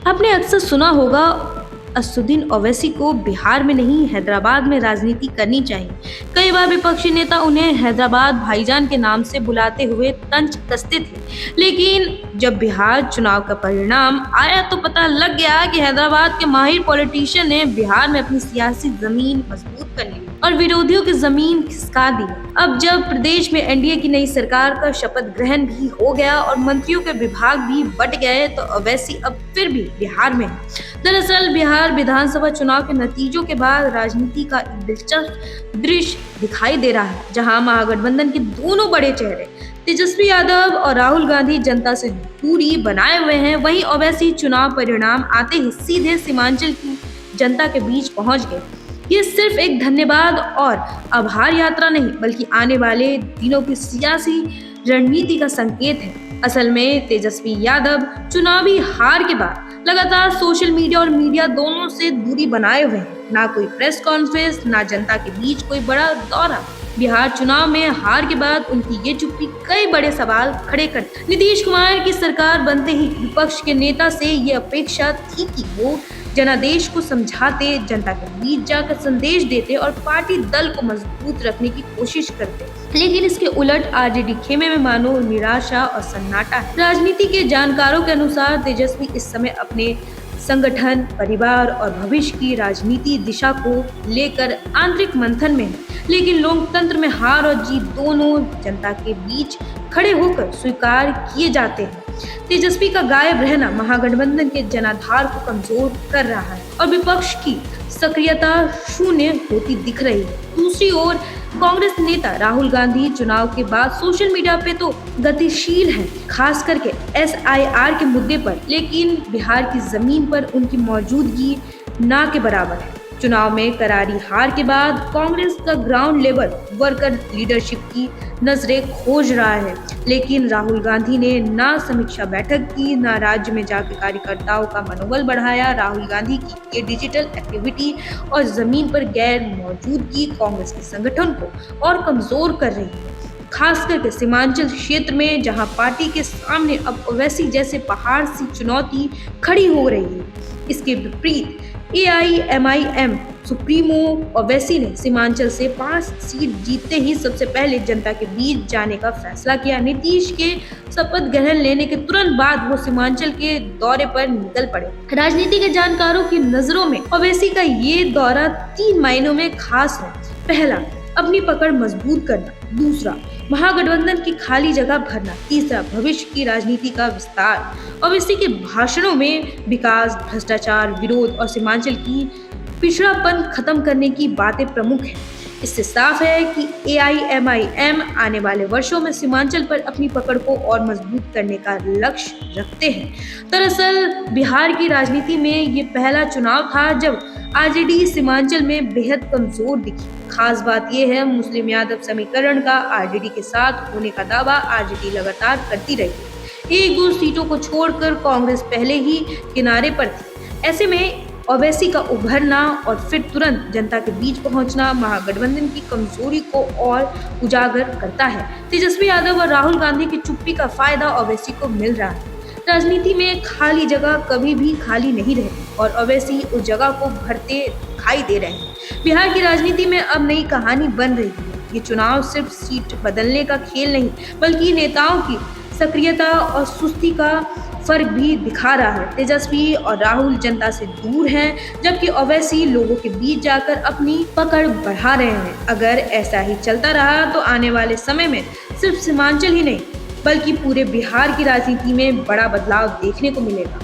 आपने अक्सर सुना होगा असदुद्दीन ओवैसी को बिहार में नहीं हैदराबाद में राजनीति करनी चाहिए। कई बार विपक्षी नेता उन्हें हैदराबाद भाईजान के नाम से बुलाते हुए तंज कसते थे, लेकिन जब बिहार चुनाव का परिणाम आया तो पता लग गया कि हैदराबाद के माहिर पॉलिटिशियन ने बिहार में अपनी सियासी जमीन मजबूत कर ली और विरोधियों की जमीन खिसका दी। अब जब प्रदेश में एनडीए की नई सरकार का शपथ ग्रहण भी हो गया और मंत्रियों के विभाग भी बट गए, तो ओवैसी अब फिर भी बिहार में है। दरअसल बिहार विधानसभा चुनाव के नतीजों के बाद राजनीति का एक दिलचस्प दृश्य दिखाई दे रहा है, जहां महागठबंधन के दोनों बड़े चेहरे तेजस्वी यादव और राहुल गांधी जनता से दूरी बनाए हुए हैं। वहीं ओवैसी चुनाव परिणाम आते ही सीधे सीमांचल की जनता के बीच पहुंच गए। ये सिर्फ एक धन्यवाद और आभार यात्रा नहीं, बल्कि आने वाले दिनों की सियासी रणनीति का संकेत है। असल में तेजस्वी यादव चुनावी हार के बाद लगातार सोशल मीडिया और मीडिया दोनों से दूरी बनाए हुए हैं। ना कोई प्रेस कॉन्फ्रेंस, ना जनता के बीच कोई बड़ा दौरा। बिहार चुनाव में हार के बाद उनकी ये चुप्पी कई बड़े सवाल खड़े कर। नीतीश कुमार की सरकार बनते ही विपक्ष के नेता से ये अपेक्षा थी कि वो जनादेश को समझाते, जनता के बीच जाकर संदेश देते और पार्टी दल को मजबूत रखने की कोशिश करते, लेकिन इसके उलट आरजेडी खेमे में मानो निराशा और सन्नाटा है। राजनीति के जानकारों के अनुसार तेजस्वी इस समय अपने संगठन, परिवार और भविष्य की राजनीति दिशा को लेकर आंतरिक मंथन में है, लेकिन लोकतंत्र में हार और जीत दोनों जनता के बीच खड़े होकर स्वीकार किए जाते हैं। तेजस्वी का गायब रहना महागठबंधन के जनाधार को कमजोर कर रहा है और विपक्ष की सक्रियता शून्य होती दिख रही है। दूसरी ओर कांग्रेस नेता राहुल गांधी चुनाव के बाद सोशल मीडिया पे तो गतिशील हैं, खास करके एसआईआर के मुद्दे पर, लेकिन बिहार की जमीन पर उनकी मौजूदगी ना के बराबर है। चुनाव में करारी हार के बाद कांग्रेस का ग्राउंड लेवल वर्कर लीडरशिप की नजरें खोज रहा है, लेकिन राहुल गांधी ने ना समीक्षा बैठक की, ना राज्य में जाकर कार्यकर्ताओं का मनोबल बढ़ाया। राहुल गांधी की ये डिजिटल एक्टिविटी और जमीन पर गैर मौजूदगी कांग्रेस के संगठन को और कमजोर कर रही है, खास करके सीमांचल क्षेत्र में, जहां पार्टी के सामने अब ओवैसी जैसे पहाड़ सी चुनौती खड़ी हो रही है। इसके विपरीत एआईएमआईएम सुप्रीमो ओवैसी ने सीमांचल से 5 सीट जीतते ही सबसे पहले जनता के बीच जाने का फैसला किया। नीतीश के शपथ ग्रहण लेने के तुरंत बाद वो सीमांचल के दौरे पर निकल पड़े। राजनीति के जानकारों की नजरों में ओवैसी का ये दौरा 3 मायनों में खास है। पहला, अपनी पकड़ मजबूत करना। दूसरा, महागठबंधन की खाली जगह भरना। तीसरा, भविष्य की राजनीति का विस्तार। ओवैसी के भाषणों में विकास, भ्रष्टाचार, विरोध और सीमांचल की पिछड़ापन खत्म करने की बातें प्रमुख हैं। इससे साफ है कि एआईएमआईएम आने वाले वर्षों में सीमांचल पर अपनी पकड़ को और मजबूत करने का लक्ष्य रखते हैं। दरअसल बिहार की राजनीति में ये पहला चुनाव था जब आरजेडी सीमांचल में बेहद कमजोर दिखी। खास बात यह है, मुस्लिम यादव समीकरण का आरजेडी के साथ होने का दावा आरजेडी लगातार करती रही। 1-2 सीटों को छोड़कर कांग्रेस पहले ही किनारे पर थी। ऐसे में ओवैसी का उभरना और फिर तुरंत जनता के बीच पहुंचना महागठबंधन की कमजोरी को और उजागर करता है। तेजस्वी यादव और राहुल गांधी की चुप्पी का फायदा ओवैसी को मिल रहा है। राजनीति में खाली जगह कभी भी खाली नहीं रहती और ओवैसी उस जगह को भरते दिखाई दे रहे हैं। बिहार की राजनीति में अब नई कहानी बन रही है। ये चुनाव सिर्फ सीट बदलने का खेल नहीं, बल्कि नेताओं की सक्रियता और सुस्ती का फर्क भी दिखा रहा है। तेजस्वी और राहुल जनता से दूर हैं, जबकि ओवैसी लोगों के बीच जाकर अपनी पकड़ बढ़ा रहे हैं। अगर ऐसा ही चलता रहा तो आने वाले समय में सिर्फ सीमांचल ही नहीं, बल्कि पूरे बिहार की राजनीति में बड़ा बदलाव देखने को मिलेगा।